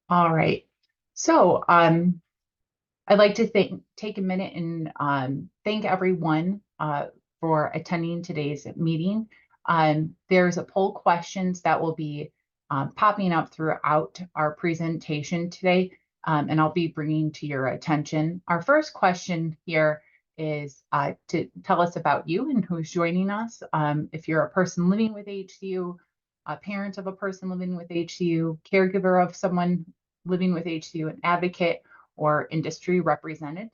All right. So I'd like to take a minute and thank everyone for attending today's meeting. There's a poll questions that will be popping up throughout our presentation today, and I'll be bringing to your attention. Our first question here is to tell us about you and who's joining us. If you're a person living with HCU, a parent of a person living with HCU, caregiver of someone living with HCU, an advocate, or industry represented.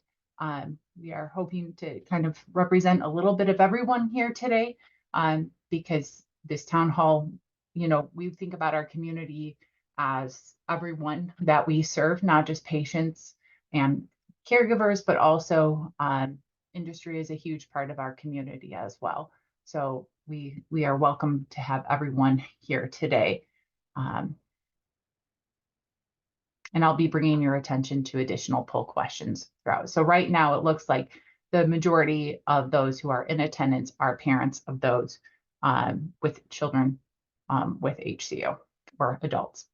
We are hoping to kind of represent a little bit of everyone here today because this town hall, we think about our community as everyone that we serve, not just patients and caregivers, but also industry is a huge part of our community as well. So we are welcome to have everyone here today. And I'll be bringing your attention to additional poll questions throughout. So right now it looks like the majority of those who are in attendance are parents of those with children with HCU or adults.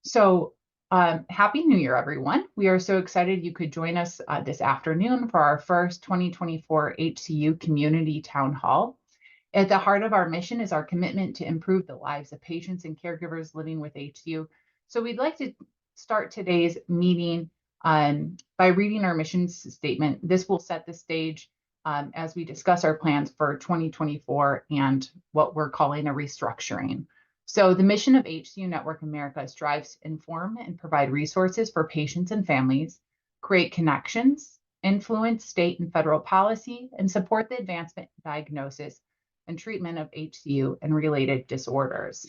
So Happy New Year, everyone. We are so excited you could join us this afternoon for our first 2024 HCU Community Town Hall. At the heart of our mission is our commitment to improve the lives of patients and caregivers living with HCU. So we'd like to start today's meeting by reading our mission statement. This will set the stage as we discuss our plans for 2024 and what we're calling a restructuring. So the mission of HCU Network America strives to inform and provide resources for patients and families, create connections, influence state and federal policy, and support the advancement, diagnosis, and treatment of HCU and related disorders.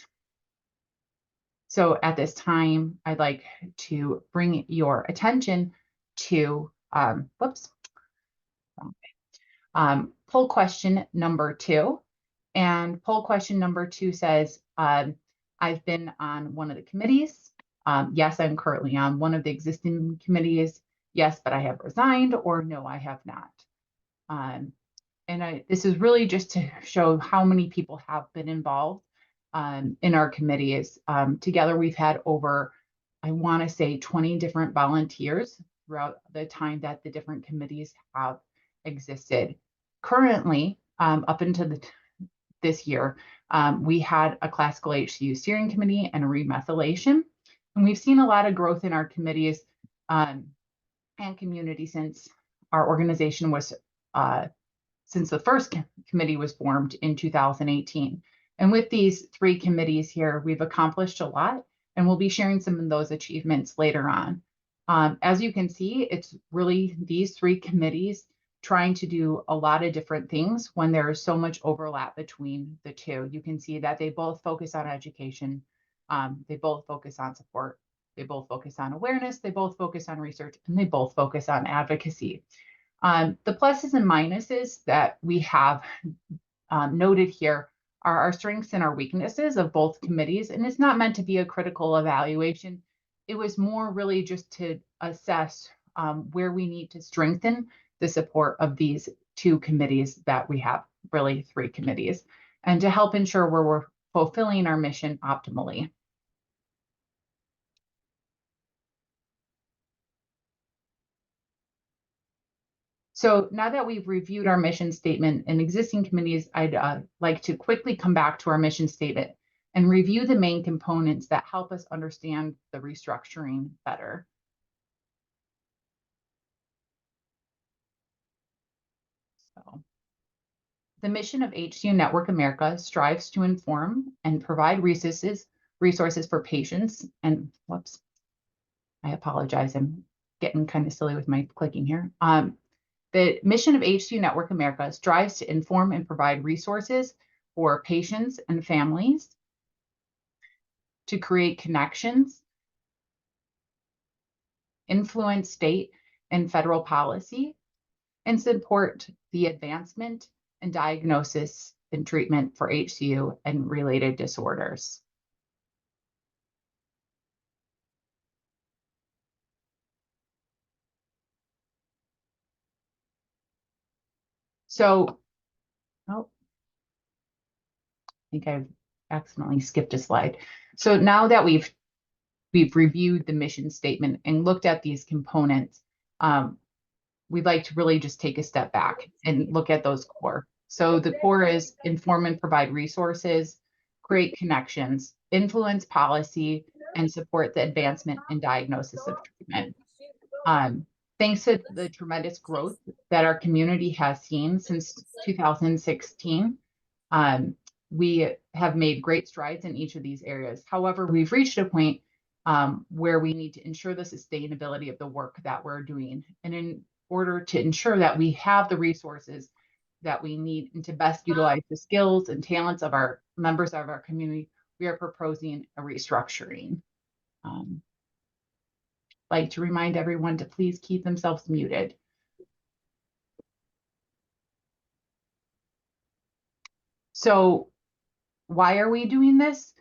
So at this time, I'd like to bring your attention to, poll question number 2. And poll question number 2 says, I've been on one of the committees. Yes, I'm currently on one of the existing committees. Yes, but I have resigned, or no, I have not. This is really just to show how many people have been involved in our committees. Together, we've had over, I want to say, 20 different volunteers throughout the time that the different committees have existed. Currently, up until this year, we had a classical HCU steering committee and a remethylation. And we've seen a lot of growth in our committees and community since our organization was since the first committee was formed in 2018. And with these 3 committees here, we've accomplished a lot, and we'll be sharing some of those achievements later on. As you can see, it's really these 3 committees trying to do a lot of different things when there is so much overlap between the 2. You can see that they both focus on education, they both focus on support, they both focus on awareness, they both focus on research, and they both focus on advocacy. The pluses and minuses that we have noted here are our strengths and our weaknesses of both committees, and it's not meant to be a critical evaluation. It was more really just to assess where we need to strengthen the support of these 2 committees that we have, really 3 committees, and to help ensure we're fulfilling our mission optimally. So now that we've reviewed our mission statement and existing committees, I'd like to quickly come back to our mission statement and review the main components that help us understand the restructuring better. So, the mission of HCU Network America strives to inform and provide resources for patients and, I apologize, I'm getting kind of silly with my clicking here. The mission of HCU Network America strives to inform and provide resources for patients and families, to create connections, influence state and federal policy, and support the advancement and diagnosis and treatment for HCU and related disorders. So, I think I've accidentally skipped a slide. So now that we've we've reviewed the mission statement and looked at these components, we'd like to really just take a step back and look at those core. So the core is inform and provide resources, create connections, influence policy, and support the advancement and diagnosis of treatment. Thanks to the tremendous growth that our community has seen since 2016, we have made great strides in each of these areas. However, we've reached a point where we need to ensure the sustainability of the work that we're doing. And in order to ensure that we have the resources that we need and to best utilize the skills and talents of our members of our community, we are proposing a restructuring. I'd like to remind everyone to please keep themselves muted. So why are we doing this?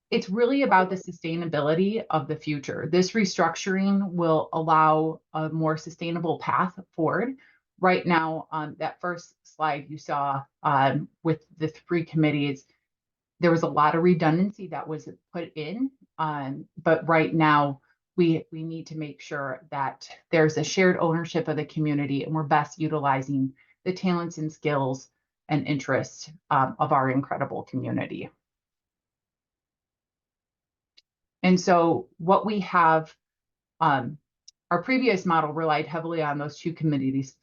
It's really about the sustainability of the future. This restructuring will allow a more sustainable path forward. Right now, that first slide you saw with the 3 committees, there was a lot of redundancy that was put in, but right now we need to make sure that there's a shared ownership of the community and we're best utilizing the talents and skills and interests of our incredible community. And so what we have, our previous model relied heavily on those 2 committees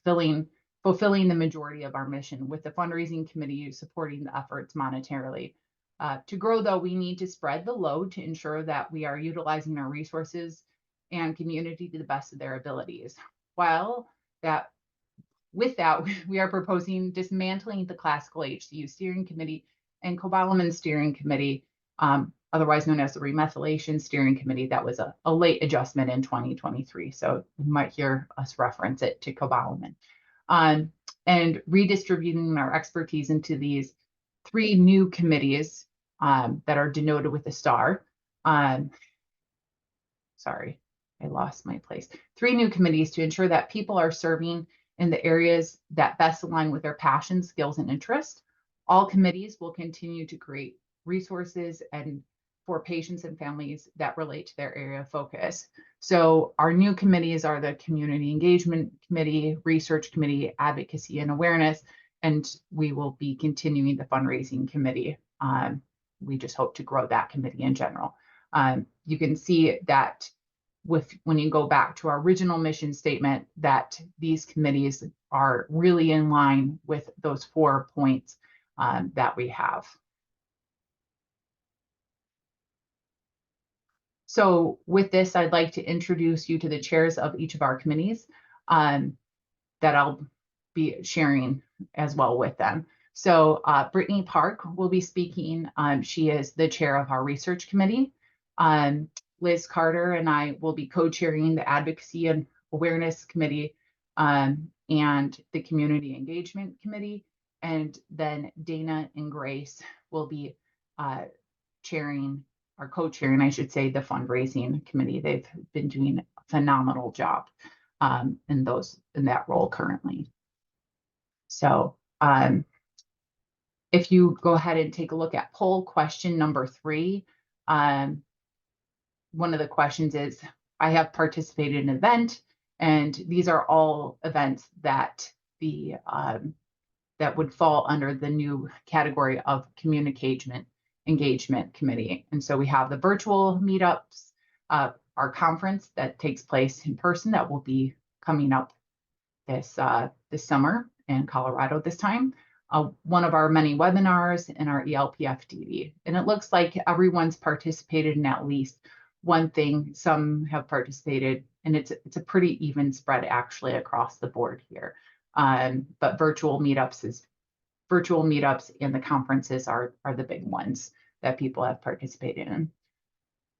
fulfilling the majority of our mission, with the fundraising committee supporting the efforts monetarily. To grow, though, we need to spread the load to ensure that we are utilizing our resources and community to the best of their abilities. With that, we are proposing dismantling the classical HCU steering committee and cobalamin steering committee, otherwise known as the remethylation steering committee. That was a late adjustment in 2023. So you might hear us reference it to cobalamin. And redistributing our expertise into these 3 new committees that are denoted with a star. Sorry, I lost my place. 3 new committees to ensure that people are serving in the areas that best align with their passions, skills, and interests. All committees will continue to create resources and for patients and families that relate to their area of focus. So our new committees are the Community Engagement Committee, Research Committee, Advocacy and Awareness, and we will be continuing the Fundraising Committee. We just hope to grow that committee in general. You can see that when you go back to our original mission statement, that these committees are really in line with those 4 points that we have. So with this, I'd like to introduce you to the chairs of each of our committees that I'll be sharing as well with them. So Brittany Park will be speaking. She is the chair of our research committee. Liz Carter and I will be co-chairing the Advocacy and Awareness Committee and the Community Engagement Committee. And then Dana and Grace will be co-chairing, I should say, the Fundraising Committee. They've been doing a phenomenal job in that role currently. So if you go ahead and take a look at poll question number 3, one of the questions is, I have participated in an event, and these are all events that that would fall under the new category of Communication Engagement Committee. And so we have the virtual meetups, our conference that takes place in person that will be coming up this summer in Colorado this time. One of our many webinars and our ELPFDD. And it looks like everyone's participated in at least one thing. Some have participated, and it's a pretty even spread actually across the board here. But virtual meetups and the conferences are the big ones that people have participated in.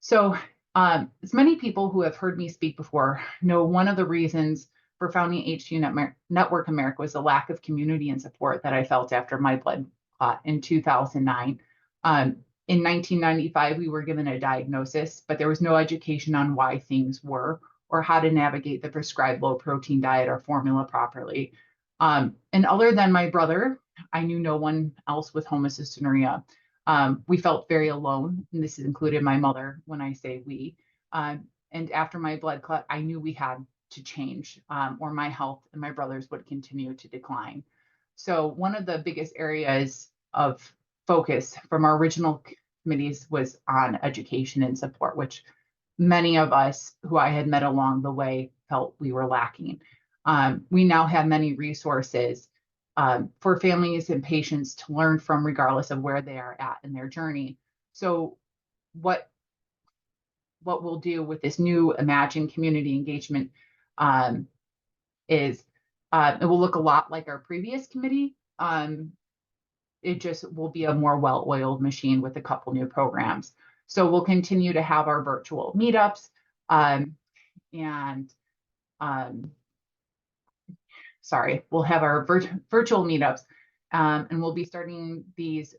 So as many people who have heard me speak before know, one of the reasons for founding HCU Network America was the lack of community and support that I felt after my blood clot in 2009. In 1995, we were given a diagnosis, but there was no education on why things were or how to navigate the prescribed low protein diet or formula properly. And other than my brother, I knew no one else with homocystinuria. We felt very alone, and this included my mother when I say we. And after my blood clot, I knew we had to change, or my health and my brother's would continue to decline. So one of the biggest areas of focus from our original committees was on education and support, which many of us who I had met along the way felt we were lacking. We now have many resources for families and patients to learn from, regardless of where they are at in their journey. So what we'll do with this new Imagine community engagement is it will look a lot like our previous committee. It just will be a more well-oiled machine with a couple new programs. So we'll continue to have our virtual meetups we'll have our virtual meetups, and we'll be starting these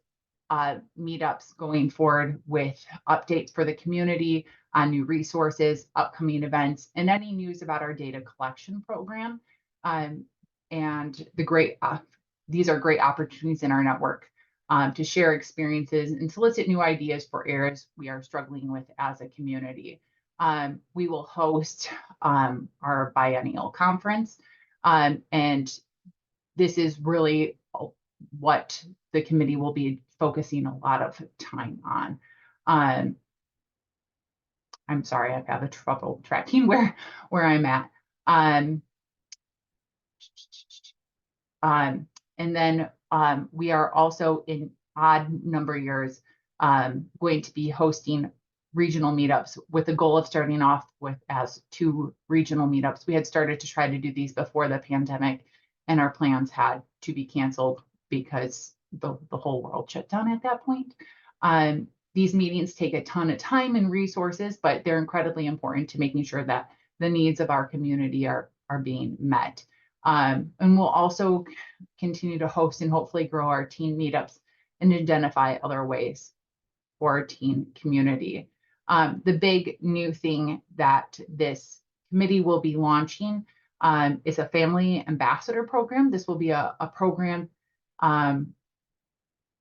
meetups going forward with updates for the community on new resources, upcoming events, and any news about our data collection program. And these are great opportunities in our network to share experiences and solicit new ideas for areas we are struggling with as a community. We will host our biennial conference, and this is really what the committee will be focusing a lot of time on. I'm sorry, I've got trouble tracking where I'm at. And then we are also in odd number years going to be hosting regional meetups with the goal of starting off with as 2 regional meetups. We had started to try to do these before the pandemic, and our plans had to be canceled because the whole world shut down at that point. These meetings take a ton of time and resources, but they're incredibly important to making sure that the needs of our community are being met. And we'll also continue to host and hopefully grow our teen meetups and identify other ways for our teen community. The big new thing that this committee will be launching is a family ambassador program. This will be a program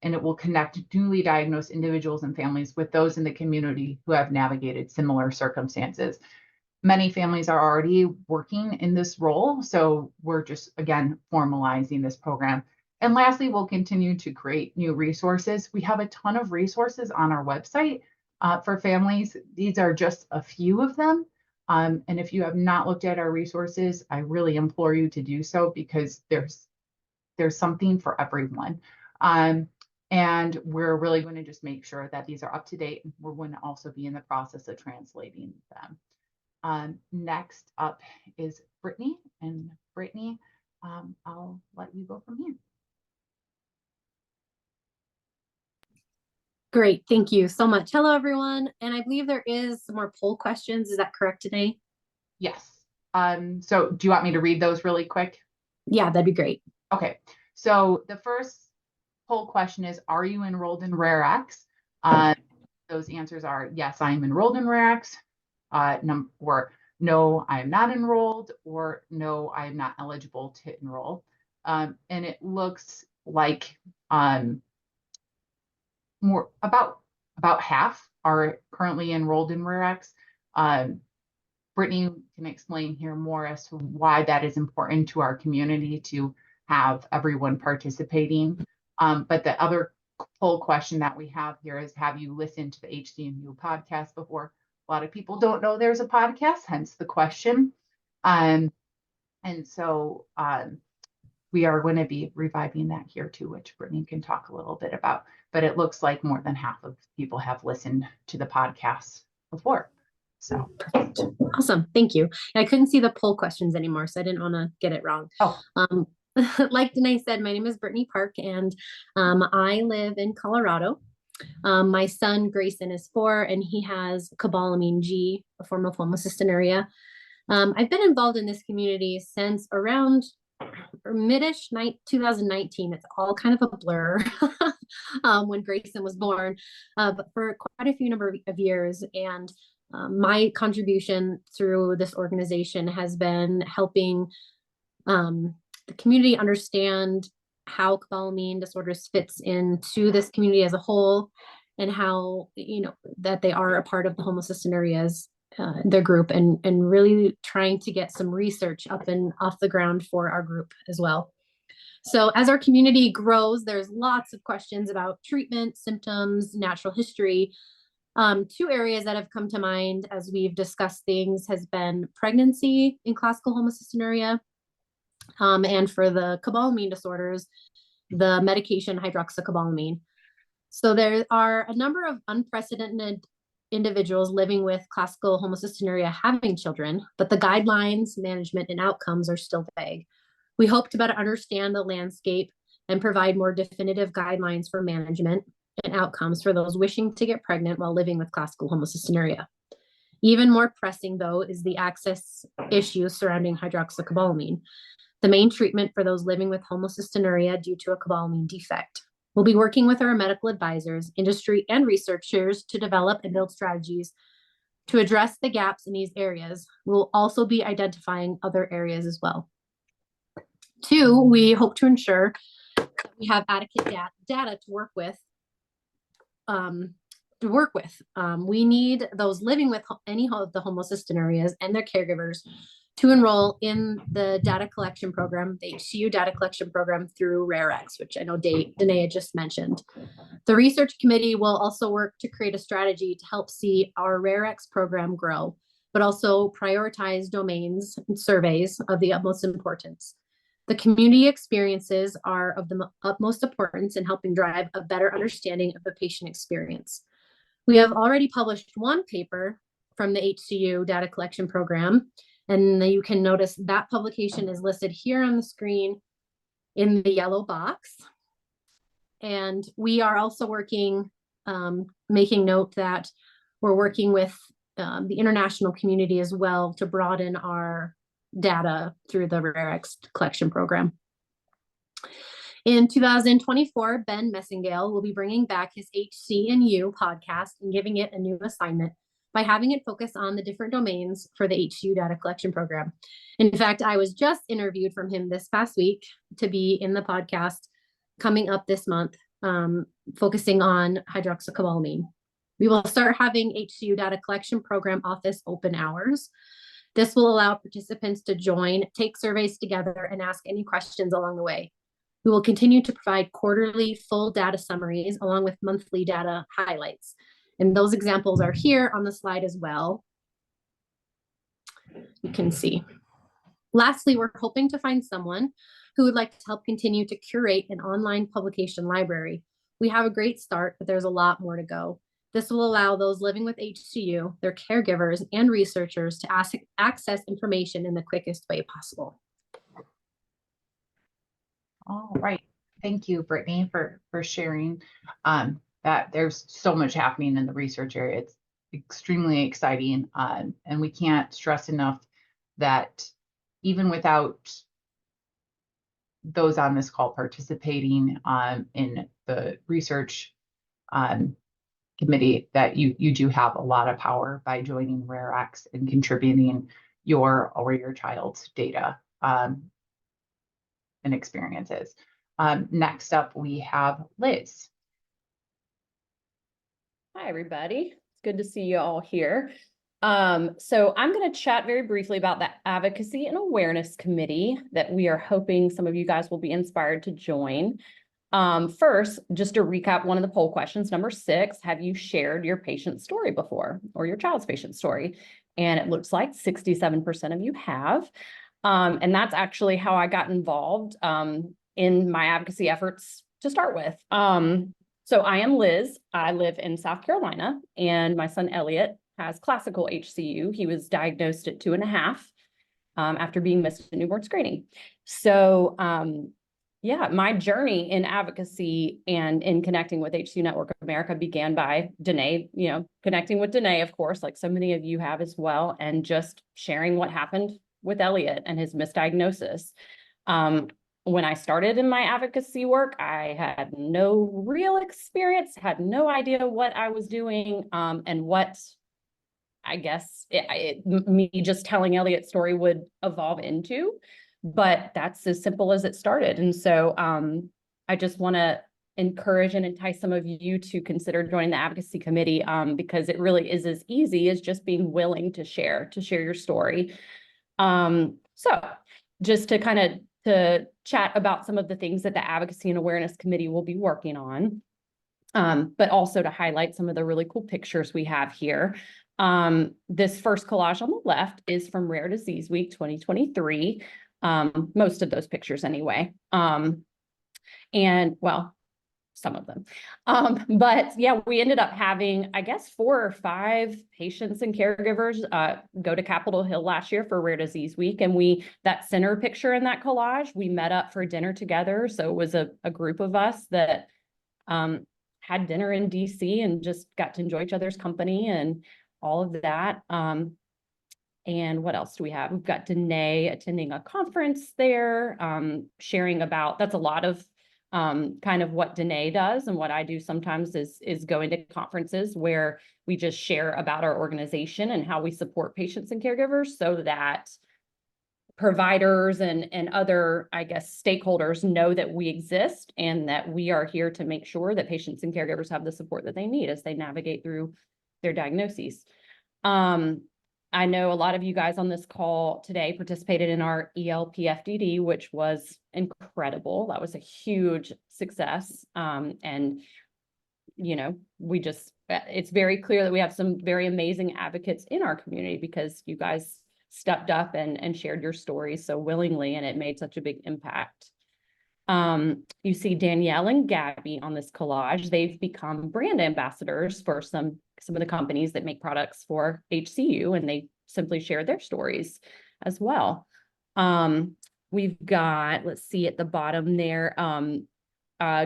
and it will connect newly diagnosed individuals and families with those in the community who have navigated similar circumstances. Many families are already working in this role, so we're just, again, formalizing this program. And lastly, we'll continue to create new resources. We have a ton of resources on our website for families. These are just a few of them. And if you have not looked at our resources, I really implore you to do so, because there's something for everyone. And we're really going to just make sure that these are up to date. We're going to also be in the process of translating them. Next up is Brittany, and Brittany, I'll let you go from here. Great, thank you so much. Hello, everyone. And I believe there is some more poll questions. Is that correct today? Yes. So do you want me to read those really quick? Yeah, that'd be great. Okay. So the first poll question is, are you enrolled in RareX? Those answers are yes, I am enrolled in RareX, or no, I am not enrolled, or no, I am not eligible to enroll. And it looks like more about half are currently enrolled in RareX. Brittany can explain here more as to why that is important to our community to have everyone participating. But the other poll question that we have here is, have you listened to the HCU podcast before? A lot of people don't know there's a podcast, hence the question. And so we are going to be reviving that here too, which Brittany can talk a little bit about. But it looks like more than half of people have listened to the podcast before. So perfect. Awesome. Thank you. I couldn't see the poll questions anymore, so I didn't want to get it wrong. Oh. Like Danae said, my name is Brittany Park, and I live in Colorado. My son Grayson is 4, and he has cobalamin G, a form of homocystinuria. I've been involved in this community since around mid-ish 2019. It's all kind of a blur when Grayson was born, but for quite a few number of years. And my contribution through this organization has been helping the community understand how cobalamin disorders fits into this community as a whole, and how, that they are a part of the homocystinuria, their group, and really trying to get some research up and off the ground for our group as well. So as our community grows, there's lots of questions about treatment, symptoms, natural history. Two areas that have come to mind as we've discussed things has been pregnancy in classical homocystinuria, and for the cobalamin disorders, the medication hydroxycobalamin. So there are a number of unprecedented individuals living with classical homocystinuria having children, but the guidelines, management, and outcomes are still vague. We hope to better understand the landscape and provide more definitive guidelines for management and outcomes for those wishing to get pregnant while living with classical homocystinuria. Even more pressing, though, is the access issues surrounding hydroxycobalamin, the main treatment for those living with homocystinuria due to a cobalamin defect. We'll be working with our medical advisors, industry, and researchers to develop and build strategies to address the gaps in these areas. We'll also be identifying other areas as well. Two, we hope to ensure that we have adequate data to work with. We need those living with any of the homocystinuria and their caregivers to enroll in the data collection program, the HCU data collection program through RareX, which I know Danae just mentioned. The research committee will also work to create a strategy to help see our RareX program grow, but also prioritize domains and surveys of the utmost importance. The community experiences are of the utmost importance in helping drive a better understanding of the patient experience. We have already published one paper from the HCU data collection program, and you can notice that publication is listed here on the screen in the yellow box. And we are also working, making note that we're working with the international community as well to broaden our data through the RareX collection program. In 2024, Ben Messingale will be bringing back his HCU podcast and giving it a new assignment by having it focus on the different domains for the HCU data collection program. In fact, I was just interviewed from him this past week to be in the podcast coming up this month, focusing on hydroxycobalamin. We will start having HCU data collection program office open hours. This will allow participants to join, take surveys together, and ask any questions along the way. We will continue to provide quarterly full data summaries along with monthly data highlights. And those examples are here on the slide as well. You can see. Lastly, we're hoping to find someone who would like to help continue to curate an online publication library. We have a great start, but there's a lot more to go. This will allow those living with HCU, their caregivers, and researchers to access information in the quickest way possible. All right. Thank you, Brittany, for sharing that. There's so much happening in the research area. It's extremely exciting. And we can't stress enough that even without those on this call participating in the research committee, that you do have a lot of power by joining RareX and contributing your or your child's data and experiences. Next up, we have Liz. Hi, everybody. It's good to see you all here. So I'm going to chat very briefly about the Advocacy and Awareness Committee that we are hoping some of you guys will be inspired to join. First, just to recap one of the poll questions, number 6, have you shared your patient story before, or your child's patient story? And it looks like 67% of you have. And that's actually how I got involved in my advocacy efforts to start with. So I am Liz. I live in South Carolina, and my son Elliot has classical HCU. He was diagnosed at 2.5 after being missed at newborn screening. So yeah, my journey in advocacy and in connecting with HCU Network of America began by Danae, connecting with Danae, of course, like so many of you have as well, and just sharing what happened with Elliot and his misdiagnosis. When I started in my advocacy work, I had no real experience, had no idea what I was doing, and what I guess me just telling Elliot's story would evolve into. But that's as simple as it started. And so I just want to encourage and entice some of you to consider joining the advocacy committee, because it really is as easy as just being willing to share your story. So just to kind of to chat about some of the things that the advocacy and awareness committee will be working on, but also to highlight some of the really cool pictures we have here. This first collage on the left is from Rare Disease Week 2023. Most of those pictures anyway. And well, some of them. But yeah, we ended up having, I guess, 4 or 5 patients and caregivers go to Capitol Hill last year for Rare Disease Week. And that center picture in that collage, we met up for dinner together. So it was a group of us that had dinner in DC and just got to enjoy each other's company and all of that. And what else do we have? We've got Danae attending a conference there, sharing about, that's a lot of kind of what Danae does and what I do sometimes is going to conferences where we just share about our organization and how we support patients and caregivers so that providers and other, I guess, stakeholders know that we exist and that we are here to make sure that patients and caregivers have the support that they need as they navigate through their diagnoses. I know a lot of you guys on this call today participated in our ELPFDD, which was incredible. That was a huge success. And, you know, it's very clear that we have some very amazing advocates in our community because you guys stepped up and shared your stories so willingly, and it made such a big impact. You see Danielle and Gabby on this collage. They've become brand ambassadors for some of the companies that make products for HCU, and they simply share their stories as well. We've got, let's see at the bottom there,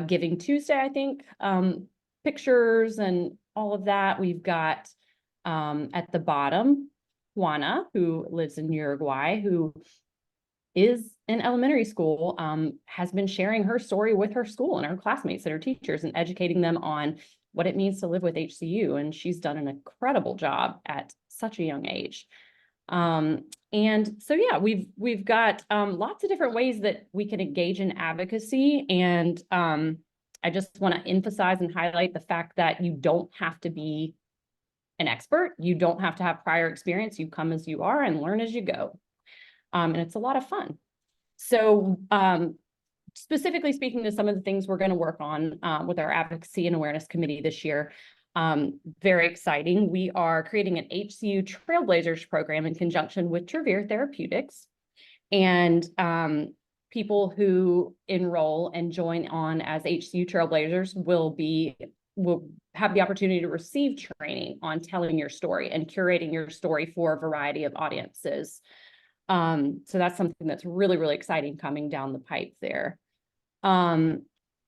Giving Tuesday, I think, pictures and all of that. We've got at the bottom, Juana, who lives in Uruguay, who is in elementary school, has been sharing her story with her school and her classmates and her teachers and educating them on what it means to live with HCU. And she's done an incredible job at such a young age. And so, yeah, we've got lots of different ways that we can engage in advocacy. And I just want to emphasize and highlight the fact that you don't have to be an expert. You don't have to have prior experience. You come as you are and learn as you go. And it's a lot of fun. So specifically speaking to some of the things we're going to work on with our advocacy and awareness committee this year, very exciting. We are creating an HCU Trailblazers program in conjunction with Travere Therapeutics. And people who enroll and join on as HCU Trailblazers will have the opportunity to receive training on telling your story and curating your story for a variety of audiences. So that's something that's really, really exciting coming down the pipe there.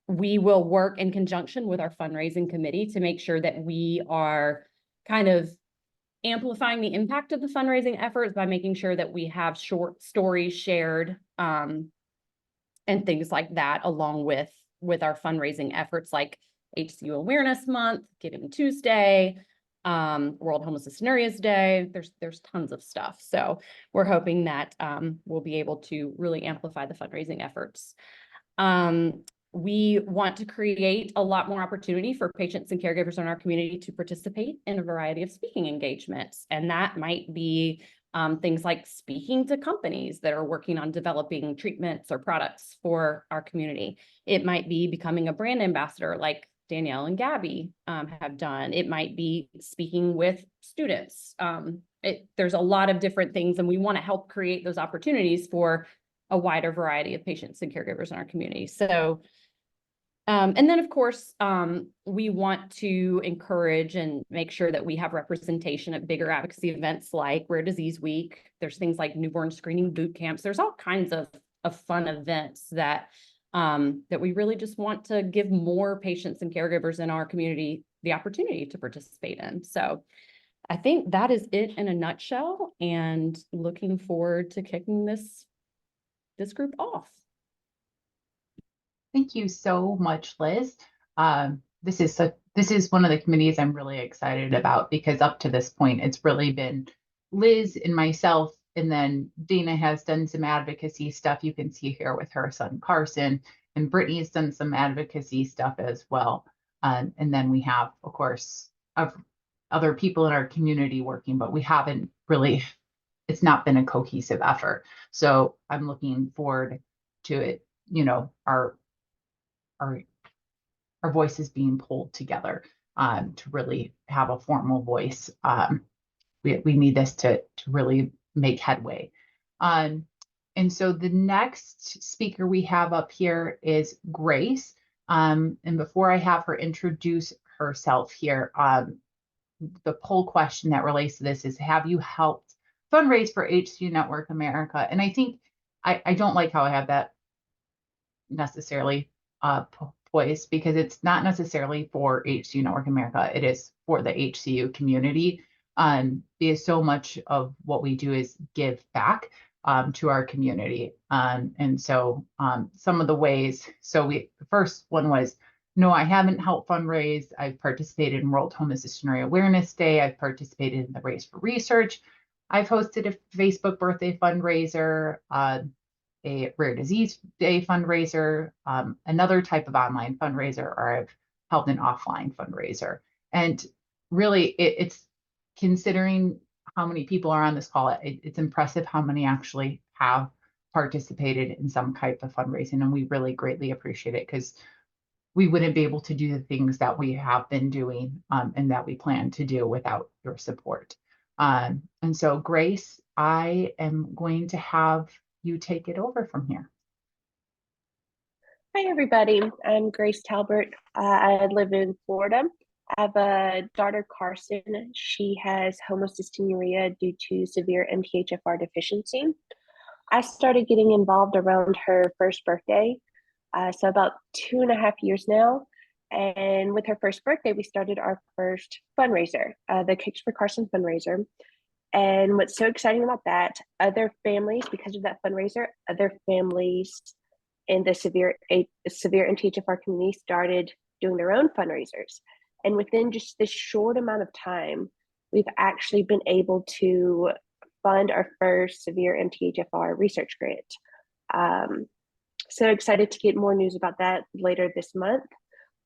We will work in conjunction with our fundraising committee to make sure that we are kind of amplifying the impact of the fundraising efforts by making sure that we have short stories shared and things like that, along with our fundraising efforts like HCU Awareness Month, Giving Tuesday, World Homelessness in Areas Day. There's tons of stuff. So we're hoping that we'll be able to really amplify the fundraising efforts. We want to create a lot more opportunity for patients and caregivers in our community to participate in a variety of speaking engagements. And that might be things like speaking to companies that are working on developing treatments or products for our community. It might be becoming a brand ambassador like Danielle and Gabby have done. It might be speaking with students. There's a lot of different things, and we want to help create those opportunities for a wider variety of patients and caregivers in our community. So, and then of course, we want to encourage and make sure that we have representation at bigger advocacy events like Rare Disease Week. There's things like newborn screening boot camps. There's all kinds of fun events that we really just want to give more patients and caregivers in our community the opportunity to participate in. So I think that is it in a nutshell, and looking forward to kicking this group off. Thank you so much, Liz. This is one of the committees I'm really excited about because up to this point, it's really been Liz and myself, and then Dana has done some advocacy stuff you can see here with her son Carson, and Brittany's done some advocacy stuff as well. And then we have, of course, other people in our community working, but we haven't really, it's not been a cohesive effort. So I'm looking forward to it, our voices being pulled together to really have a formal voice. We need this to really make headway. And so the next speaker we have up here is Grace. And before I have her introduce herself here, the poll question that relates to this is, have you helped fundraise for HCU Network America? And I think I don't like how I have that necessarily poised, because it's not necessarily for HCU Network America. It is for the HCU community. Because so much of what we do is give back to our community. And so some of the ways, the first one was, no, I haven't helped fundraise. I've participated in World Homocysteine Awareness Day. I've participated in the Race for Research. I've hosted a Facebook birthday fundraiser, a Rare Disease Day fundraiser, another type of online fundraiser, or I've helped an offline fundraiser. And really, it's considering how many people are on this call, it's impressive how many actually have participated in some type of fundraising. And we really greatly appreciate it, because we wouldn't be able to do the things that we have been doing and that we plan to do without your support. And so, Grace, I am going to have you take it over from here. Hi, everybody. I'm Grace Talbert. I live in Florida. I have a daughter, Carson. She has homocystinuria due to severe MTHFR deficiency. I started getting involved around her first birthday, so about 2.5 years now. And with her first birthday, we started our first fundraiser, the Cakes for Carson fundraiser. And what's so exciting about that, other families, because of that fundraiser, other families in the severe MTHFR community started doing their own fundraisers. And within just this short amount of time, we've actually been able to fund our first severe MTHFR research grant. So excited to get more news about that later this month.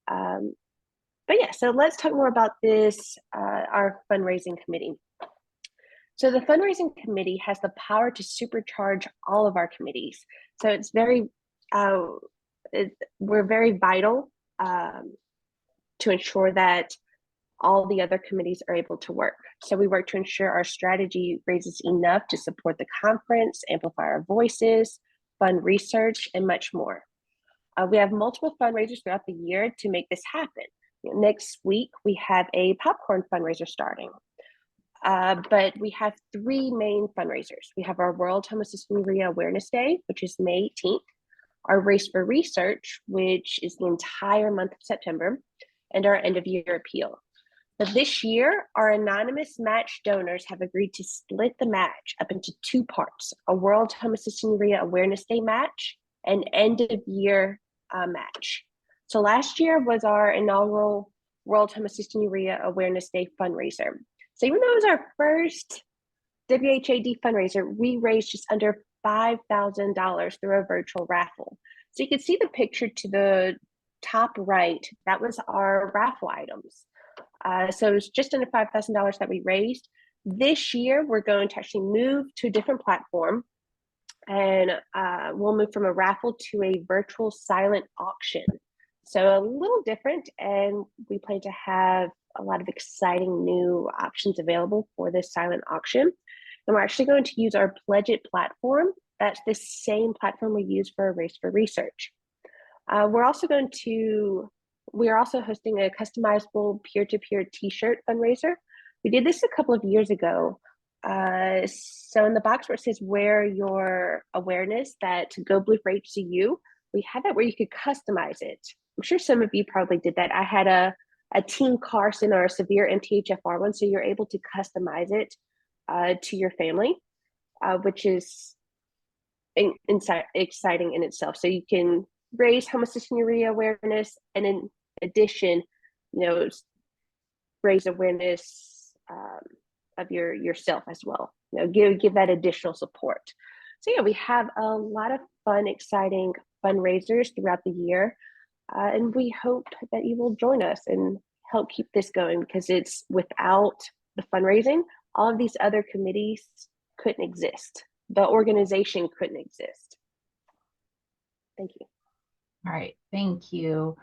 But yeah, so let's talk more about this, our fundraising committee. So the fundraising committee has the power to supercharge all of our committees. So it's very, we're very vital to ensure that all the other committees are able to work. So we work to ensure our strategy raises enough to support the conference, amplify our voices, fund research, and much more. We have multiple fundraisers throughout the year to make this happen. Next week, we have a popcorn fundraiser starting. But we have 3 main fundraisers. We have our World Homocystinuria Awareness Day, which is May 18th, our Race for Research, which is the entire month of September, and our end of year appeal. But this year, our anonymous match donors have agreed to split the match up into 2 parts, a World Homocystinuria Awareness Day match and end of year match. So last year was our inaugural World Homocystinuria Awareness Day fundraiser. So even though it was our first WHAD fundraiser, we raised just under $5,000 through a virtual raffle. So you can see the picture to the top right, that was our raffle items. So it was just under $5,000 that we raised. This year, we're going to actually move to a different platform, and we'll move from a raffle to a virtual silent auction. So a little different, and we plan to have a lot of exciting new options available for this silent auction. And we're actually going to use our Pledge It platform. That's the same platform we use for a Race for Research. We're also hosting a customizable peer-to-peer t-shirt fundraiser. We did this a couple of years ago. So in the box where it says wear your awareness, that Go Blue for HCU, we had that where you could customize it. I'm sure some of you probably did that. I had a Team Carson or a severe MTHFR one, so you're able to customize it to your family, which is exciting in itself. So you can raise homocystinuria awareness, and in addition, raise awareness of yourself as well. Give that additional support. So yeah, we have a lot of fun, exciting fundraisers throughout the year. And we hope that you will join us and help keep this going, because it's without the fundraising, all of these other committees couldn't exist. The organization couldn't exist. Thank you. All right, thank you.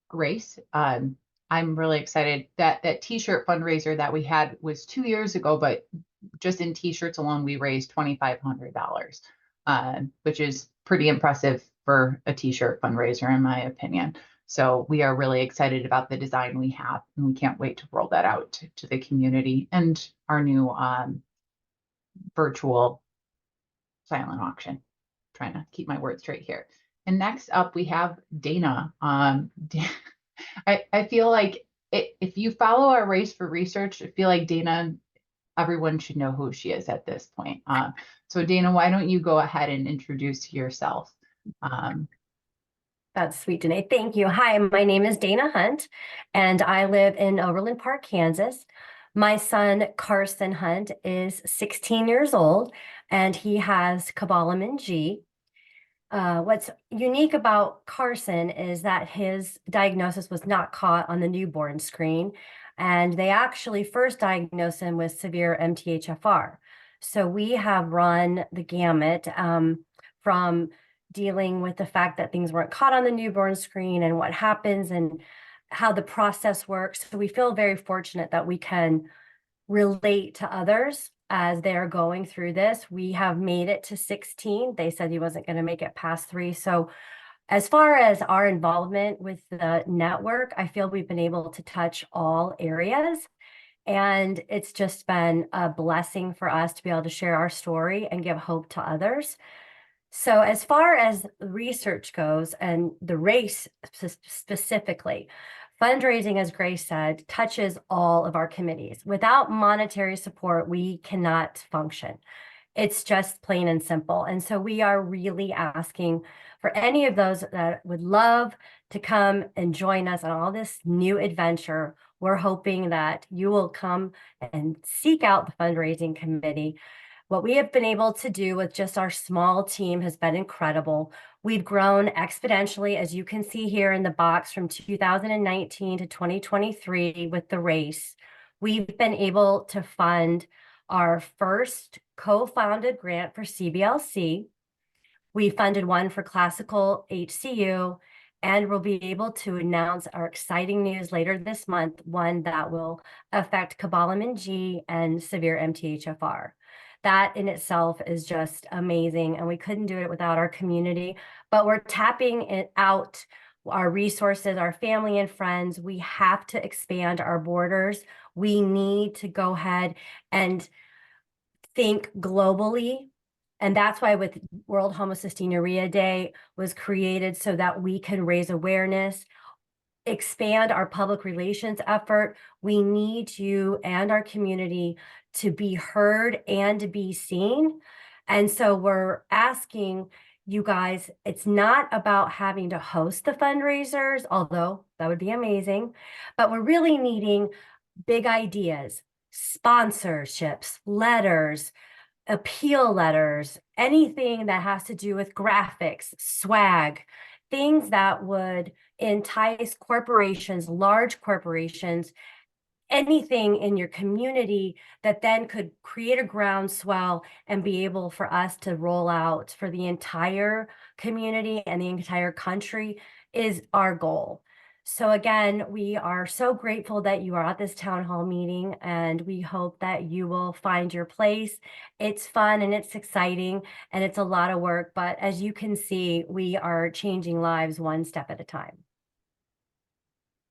Grace, I'm really excited that that t-shirt fundraiser that we had was 2 years ago, but just in t-shirts alone, we raised $2,500, which is pretty impressive for a t-shirt fundraiser, in my opinion. So we are really excited about the design we have, and we can't wait to roll that out to the community and our new virtual silent auction. Trying to keep my words straight here. And next up, we have Dana. I feel like if you follow our Race for Research, I feel like Dana, everyone should know who she is at this point. So Dana, why don't you go ahead and introduce yourself? That's sweet, Danae. Thank you. Hi, my name is Dana Hunt, and I live in Overland Park, Kansas. My son, Carson Hunt, is 16 years old, and he has cobalamin G. What's unique about Carson is that his diagnosis was not caught on the newborn screen, and they actually first diagnosed him with severe MTHFR. So we have run the gamut from dealing with the fact that things weren't caught on the newborn screen and what happens and how the process works. So we feel very fortunate that we can relate to others as they're going through this. We have made it to 16. They said he wasn't going to make it past 3. So as far as our involvement with the network, I feel we've been able to touch all areas. And it's just been a blessing for us to be able to share our story and give hope to others. So as far as research goes and the race specifically, fundraising, as Grace said, touches all of our committees. Without monetary support, we cannot function. It's just plain and simple. And so we are really asking for any of those that would love to come and join us on all this new adventure. We're hoping that you will come and seek out the fundraising committee. What we have been able to do with just our small team has been incredible. We've grown exponentially, as you can see here in the box, from 2019 to 2023 with the race. We've been able to fund our first co-founded grant for CBLC. We funded one for classical HCU, and we'll be able to announce our exciting news later this month, one that will affect cobalamin G and severe MTHFR. That in itself is just amazing, and we couldn't do it without our community, but we're tapping it out, our resources, our family and friends. We have to expand our borders. We need to go ahead and think globally. And that's why with World Homocystinuria Day was created, so that we can raise awareness, expand our public relations effort. We need you and our community to be heard and to be seen. And so we're asking you guys, it's not about having to host the fundraisers, although that would be amazing, but we're really needing big ideas, sponsorships, letters, appeal letters, anything that has to do with graphics, swag, things that would entice corporations, large corporations, anything in your community that then could create a groundswell and be able for us to roll out for the entire community and the entire country is our goal. So again, we are so grateful that you are at this town hall meeting, and we hope that you will find your place. It's fun and it's exciting and it's a lot of work, but as you can see, we are changing lives one step at a time.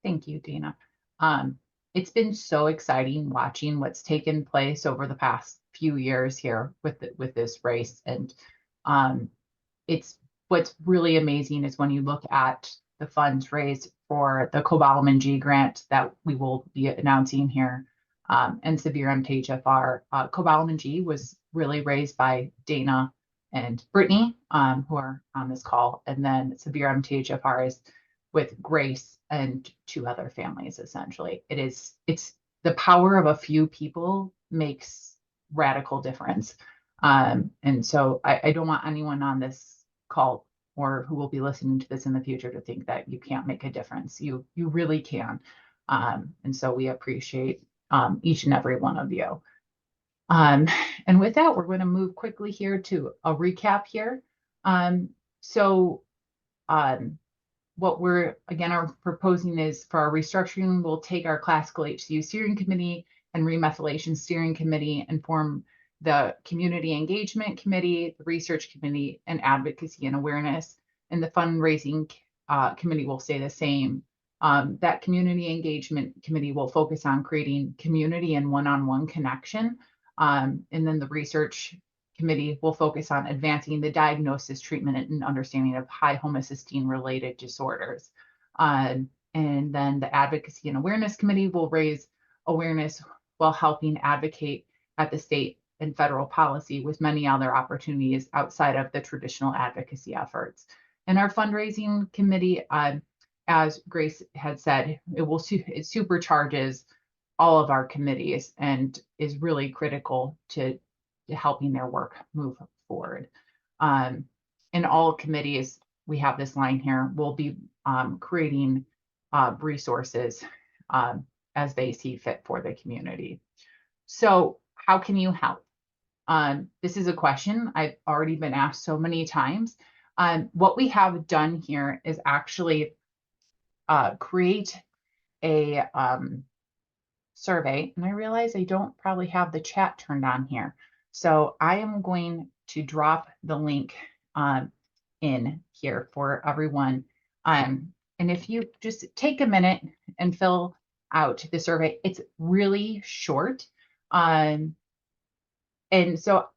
Thank you, Dana. It's been so exciting watching what's taken place over the past few years here with this race, and it's what's really amazing is when you look at the funds raised for the cobalamin G grant that we will be announcing here, and severe MTHFR. Cobalamin G was really raised by Dana and Brittany, who are on this call, and then severe MTHFR is with Grace and 2 other families. Essentially, it's the power of a few people makes radical difference. And so I don't want anyone on this call or who will be listening to this in the future to think that you can't make a difference. You really can. And so we appreciate each and every one of you. And with that, we're going to move quickly here to a recap here. What we're again are proposing is for our restructuring, we'll take our classical HCU steering committee and remethylation steering committee and form the community engagement committee, the research committee, and advocacy and awareness. And the fundraising committee will stay the same. That community engagement committee will focus on creating community and one-on-one connection. And then the research committee will focus on advancing the diagnosis, treatment, and understanding of high homocysteine related disorders. And then the advocacy and awareness committee will raise awareness while helping advocate at the state and federal policy with many other opportunities outside of the traditional advocacy efforts. And our fundraising committee, as Grace had said, it supercharges all of our committees and is really critical to helping their work move forward. In all committees, we have this line here, we'll be creating resources as they see fit for the community. So how can you help? This is a question I've already been asked so many times. What we have done here is actually create a survey, and I realize I don't probably have the chat turned on here. So I am going to drop the link in here for everyone. And if you just take a minute and fill out the survey, it's really short. And so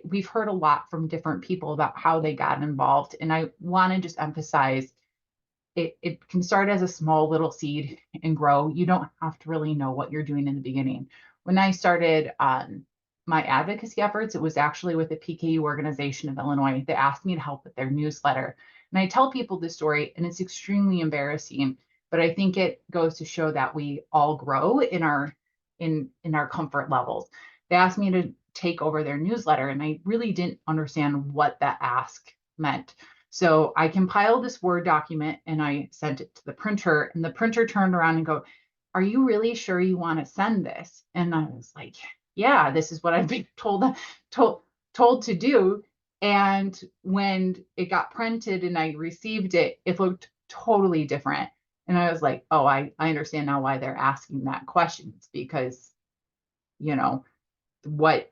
we've heard a lot from different people about how they got involved. And I want to just emphasize it can start as a small little seed and grow. You don't have to really know what you're doing in the beginning. When I started my advocacy efforts, it was actually with the PKU organization of Illinois. They asked me to help with their newsletter. And I tell people this story, and it's extremely embarrassing, but I think it goes to show that we all grow in our comfort levels. They asked me to take over their newsletter, and I really didn't understand what that ask meant. So I compiled this Word document and I sent it to the printer, and the printer turned around and go, "Are you really sure you want to send this?" And I was like, "Yeah, this is what I've been told to do." And when it got printed and I received it, it looked totally different. And I was like, "Oh, I understand now why they're asking that question. It's because, you know, what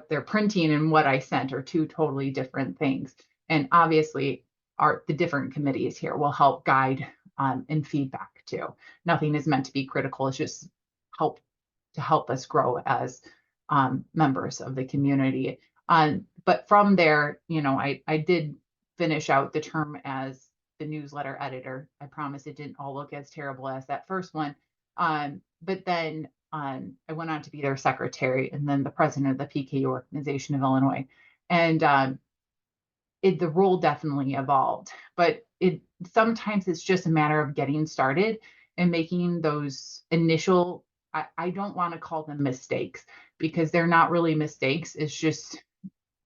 they're printing and what I sent are two totally different things." And obviously, the different committees here will help guide and feedback too. Nothing is meant to be critical. It's just to help us grow as members of the community. But from there, I did finish out the term as the newsletter editor. I promise it didn't all look as terrible as that first one. But then I went on to be their secretary and then the president of the PKU organization of Illinois. And the role definitely evolved, but sometimes it's just a matter of getting started and making those initial, I don't want to call them mistakes because they're not really mistakes. It's just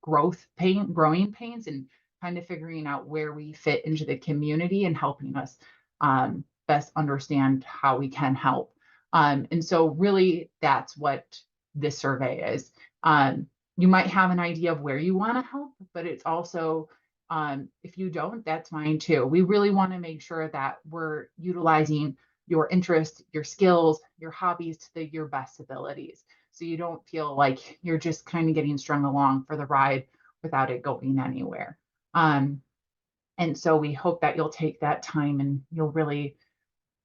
growing pains and kind of figuring out where we fit into the community and helping us best understand how we can help. And so really that's what this survey is. You might have an idea of where you want to help, but it's also, if you don't, that's fine too. We really want to make sure that we're utilizing your interests, your skills, your hobbies to your best abilities. So you don't feel like you're just kind of getting strung along for the ride without it going anywhere. And so we hope that you'll take that time and you'll really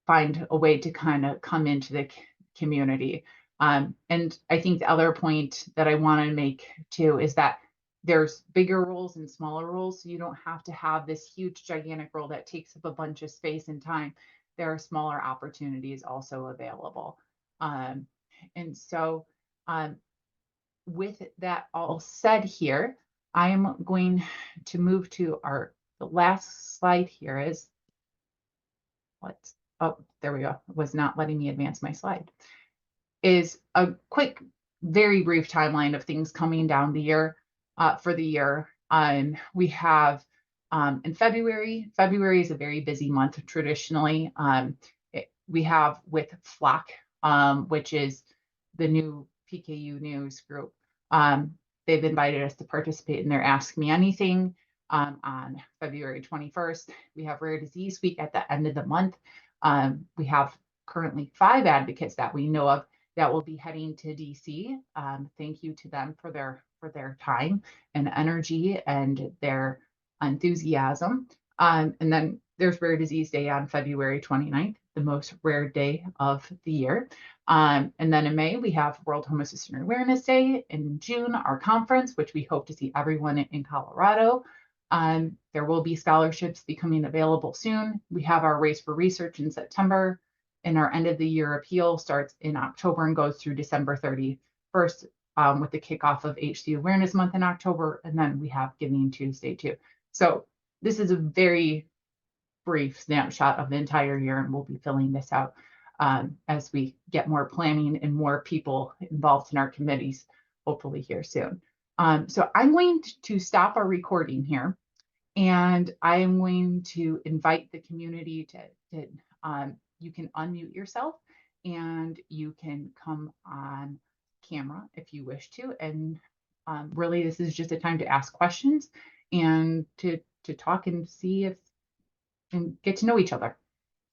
find a way to kind of come into the community. And I think the other point that I want to make too is that there's bigger roles and smaller roles. So you don't have to have this huge, gigantic role that takes up a bunch of space and time. There are smaller opportunities also available. And so with that all said here, I am going to move to the last slide here is, there we go. It was not letting me advance my slide. Is a quick, very brief timeline of things coming down the year for the year. We have in February is a very busy month traditionally. We have with Flock, which is the new PKU news group. They've invited us to participate in their Ask Me Anything on February 21st. We have Rare Disease Week at the end of the month. We have currently 5 advocates that we know of that will be heading to DC. Thank you to them for their time and energy and their enthusiasm. And then there's Rare Disease Day on February 29th, the most rare day of the year. And then in May, we have World Homocysteine Awareness Day. In June, our conference, which we hope to see everyone in Colorado. There will be scholarships becoming available soon. We have our Race for Research in September, and our end of the year appeal starts in October and goes through December 31st with the kickoff of HCU Awareness Month in October. And then we have Giving Tuesday too. So this is a very brief snapshot of the entire year, and we'll be filling this out as we get more planning and more people involved in our committees, hopefully here soon. So I'm going to stop our recording here, and I'm going to invite the community to you can unmute yourself and you can come on camera if you wish to. And really, this is just a time to ask questions and to talk and see if and get to know each other.